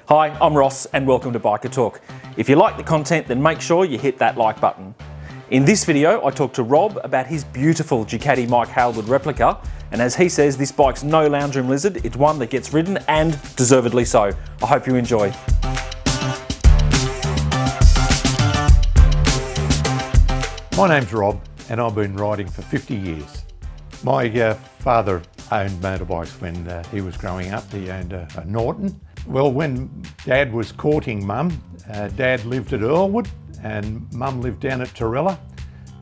Hi, I'm Ross and welcome to Biker Talk. If you like the content, then make sure you hit that like button. In this video, I talked to Rob about his beautiful Ducati Mike Hailwood replica, and as he says, this bike's no lounge room lizard, it's one that gets ridden, and deservedly so. I hope you enjoy. My name's Rob and I've been riding for 50 years. My father owned motorbikes when he was growing up. He owned a Norton. Well, when Dad was courting Mum, Dad lived at Earlwood and Mum lived down at Torella.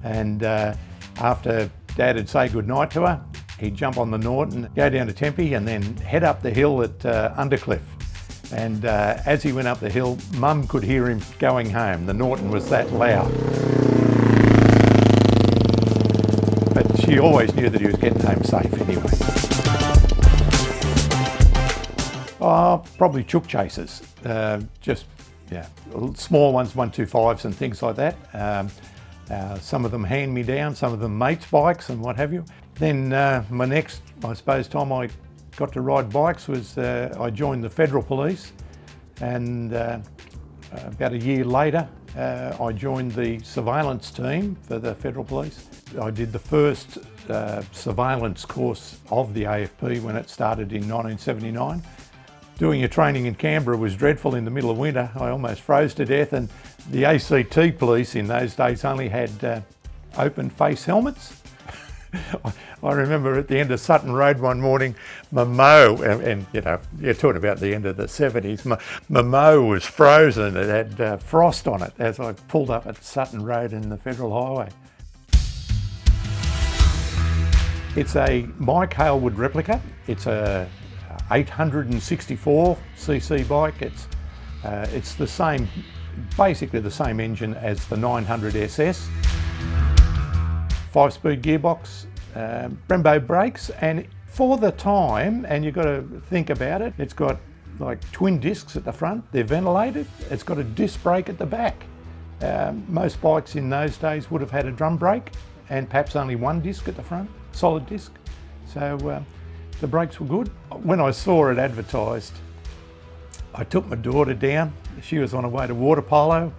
And after Dad had said goodnight to her, he'd jump on the Norton, go down to Tempe and then head up the hill at Undercliff. And as he went up the hill, Mum could hear him going home. The Norton was that loud. But she always knew that he was getting home safe anyway. Probably chook chasers, small ones, 125s and things like that. Some of them hand me down, some of them mates' bikes and what have you. Then my next, I suppose, time I got to ride bikes was I joined the Federal Police, and about a year later I joined the surveillance team for the Federal Police. I did the first surveillance course of the AFP when it started in 1979. Doing your training in Canberra was dreadful in the middle of winter. I almost froze to death, and the ACT police in those days only had open face helmets. I remember at the end of Sutton Road one morning, my mow, and you know, you're talking about the end of the 70s, my mow was frozen. It had frost on it as I pulled up at Sutton Road in the Federal Highway. It's a Mike Hailwood replica. It's a 864cc bike. It's the same, basically the same engine as the 900SS. 5-speed gearbox, Brembo brakes, and for the time, and you've got to think about it, it's got like twin discs at the front, they're ventilated, it's got a disc brake at the back. Most bikes in those days would have had a drum brake and perhaps only one disc at the front, solid disc. So the brakes were good. When I saw it advertised, I took my daughter down. She was on her way to water polo,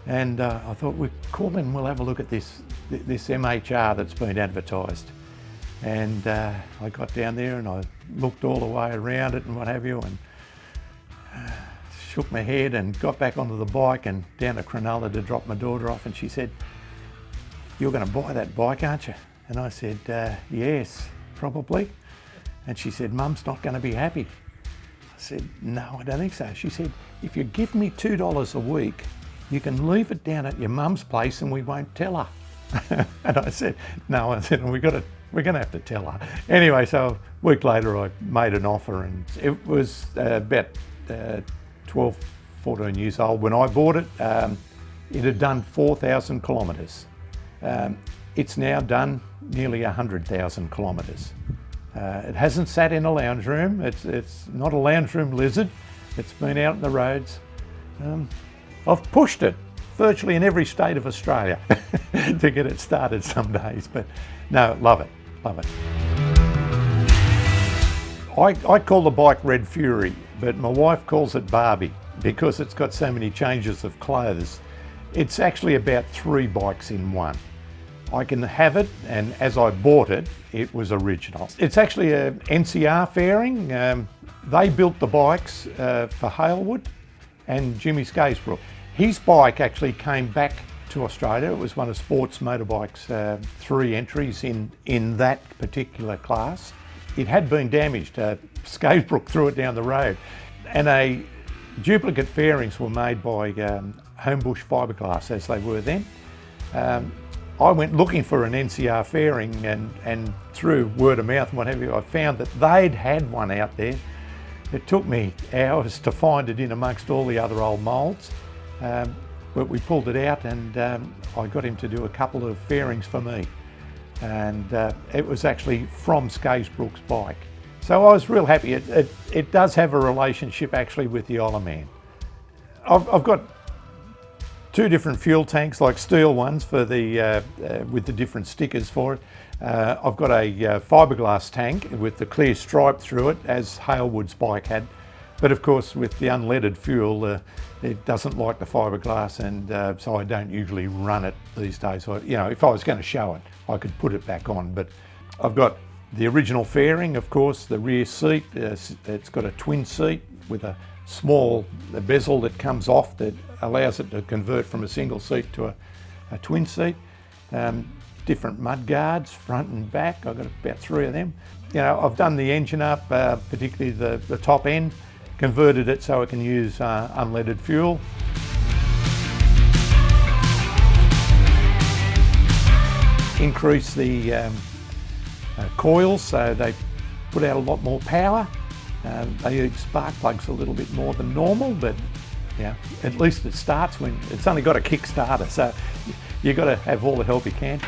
and I thought, we'll call in and we'll have a look at this MHR that's been advertised. And I got down there and I looked all the way around it and what have you, and shook my head and got back onto the bike and down to Cronulla to drop my daughter off, and she said, "You're going to buy that bike, aren't you?" And I said, "Yes, probably." And she said, "Mum's not going to be happy." I said, "No, I don't think so." She said, "If you give me $2 a week, you can leave it down at your mum's place and we won't tell her." And I said, "No," I said, we're going to have to tell her. Anyway, so a week later I made an offer, and it was about 12, 14 years old when I bought it. It had done 4,000 kilometres. It's now done nearly 100,000 kilometres. It hasn't sat in a lounge room. It's not a lounge room lizard. It's been out on the roads. I've pushed it virtually in every state of Australia to get it started some days, but no, love it, love it. I call the bike Red Fury, but my wife calls it Barbie because it's got so many changes of clothes. It's actually about 3 bikes in one. I can have it, and as I bought it, it was original. It's actually a NCR fairing. They built the bikes for Hailwood and Jim Scaysbrook. His bike actually came back to Australia. It was one of Sports Motorbike's 3 entries in that particular class. It had been damaged. Scaysbrook threw it down the road, and duplicate fairings were made by Homebush fiberglass, as they were then. I went looking for an NCR fairing, and through word of mouth and what have you, I found that they'd had one out there. It took me hours to find it in amongst all the other old moulds, but we pulled it out, and I got him to do a couple of fairings for me. And it was actually from Scaysbrook's bike. So I was real happy. It does have a relationship actually with the Isle of Man. I've got 2 different fuel tanks, like steel ones for the with the different stickers for it. I've got a fiberglass tank with the clear stripe through it, as Hailwood's bike had. But of course, with the unleaded fuel, it doesn't like the fiberglass, and so I don't usually run it these days. If I was going to show it, I could put it back on. But I've got the original fairing, of course, the rear seat. It's got a twin seat with a small bezel that comes off that allows it to convert from a single seat to a twin seat. Different mud guards, front and back. I've got about 3 of them. I've done the engine up, particularly the top end, converted it so it can use unleaded fuel. Increase the coils so they put out a lot more power. They eat spark plugs a little bit more than normal, but at least it starts when it's only got a kickstarter, so you've got to have all the help you can.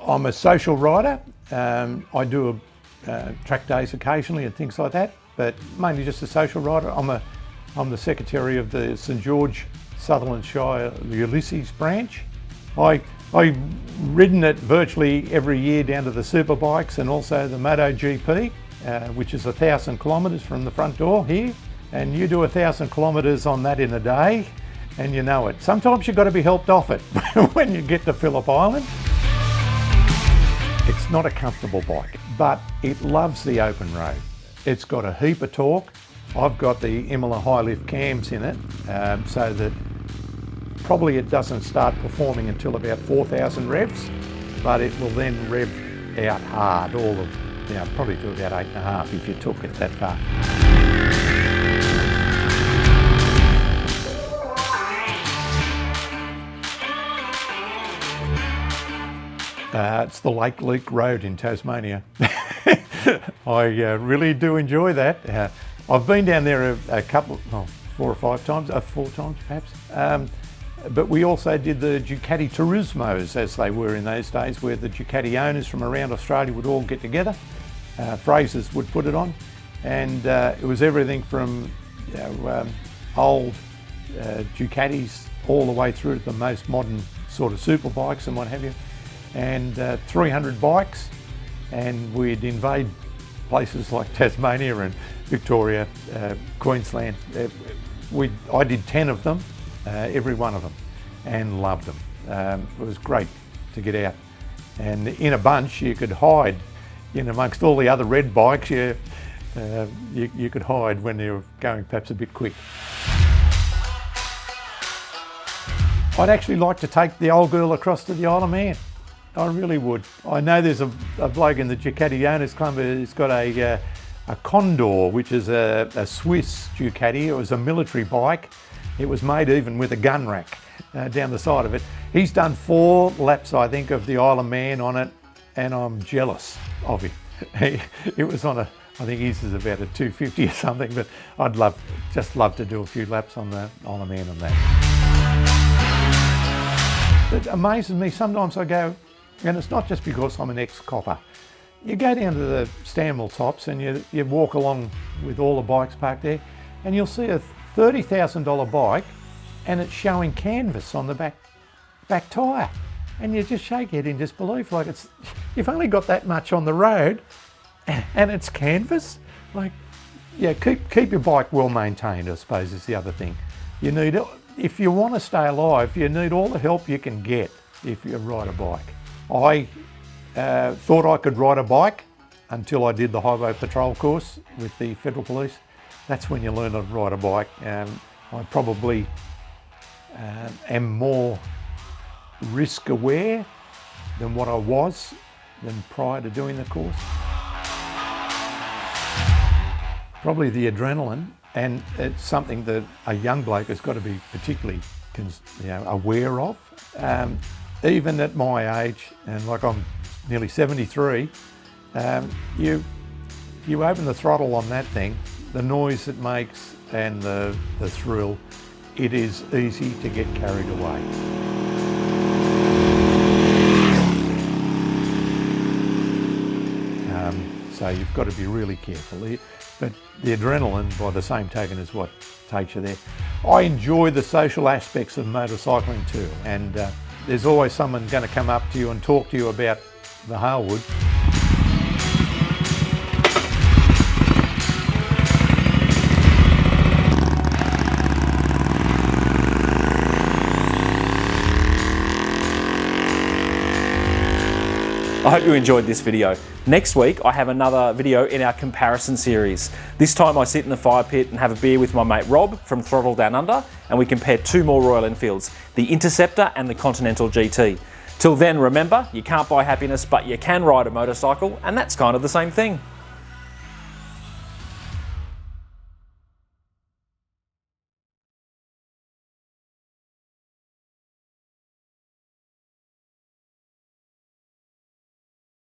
I'm a social rider. I do track days occasionally and things like that, but mainly just a social rider. I'm the secretary of the St George Sutherland Shire Ulysses branch. I've ridden it virtually every year down to the superbikes and also the MotoGP, which is 1,000 kilometres from the front door here. And you do 1,000 kilometres on that in a day, and you know it. Sometimes you've got to be helped off it when you get to Phillip Island. It's not a comfortable bike, but it loves the open road. It's got a heap of torque. I've got the Imola high lift cams in it, so that probably it doesn't start performing until about 4,000 revs, but it will then rev out hard, probably to about 8.5 if you took it that far. It's the Lake Leak Road in Tasmania. I really do enjoy that. I've been down there a couple, 4 or 5 times, 4 times perhaps. But we also did the Ducati Turismos, as they were in those days, where the Ducati owners from around Australia would all get together. Frasers would put it on, and it was everything from old Ducatis all the way through to the most modern sort of super bikes and what have you. And 300 bikes, and we'd invade places like Tasmania and Victoria, Queensland. I did 10 of them, every one of them, and loved them. It was great to get out, and in a bunch you could hide in amongst all the other red bikes. You could hide when you were going perhaps a bit quick. I'd actually like to take the old girl across to the Isle of Man. I really would. I know there's a bloke in the Ducati Owners Club who's got a Condor, which is a Swiss Ducati. It was a military bike. It was made even with a gun rack down the side of it. He's done 4 laps, I think, of the Isle of Man on it, and I'm jealous of him. It was on I think his is about a 250 or something, but I'd just love to do a few laps on the Isle of Man on that. It amazes me, sometimes I go, and it's not just because I'm an ex-copper. You go down to the Stanwell tops and you walk along with all the bikes parked there, and you'll see a $30,000 bike and it's showing canvas on the back tyre. And you just shake your head in disbelief, like you've only got that much on the road and it's canvas. Like, yeah, keep your bike well maintained, I suppose, is the other thing. You need, if you want to stay alive, you need all the help you can get if you ride a bike. I thought I could ride a bike until I did the highway patrol course with the Federal Police. That's when you learn to ride a bike. I probably am more risk aware than what I was prior to doing the course. Probably the adrenaline, and it's something that a young bloke has got to be particularly aware of. Even at my age, and like I'm nearly 73, you open the throttle on that thing, the noise it makes and the thrill, it is easy to get carried away. so you've got to be really careful. But the adrenaline, by the same token, is what takes you there. I enjoy the social aspects of motorcycling too, and there's always someone going to come up to you and talk to you about the Hailwood. I hope you enjoyed this video. Next week, I have another video in our comparison series. This time I sit in the fire pit and have a beer with my mate Rob from Throttle Down Under, and we compare two more Royal Enfields, the Interceptor and the Continental GT. Till then, remember, you can't buy happiness, but you can ride a motorcycle, and that's kind of the same thing.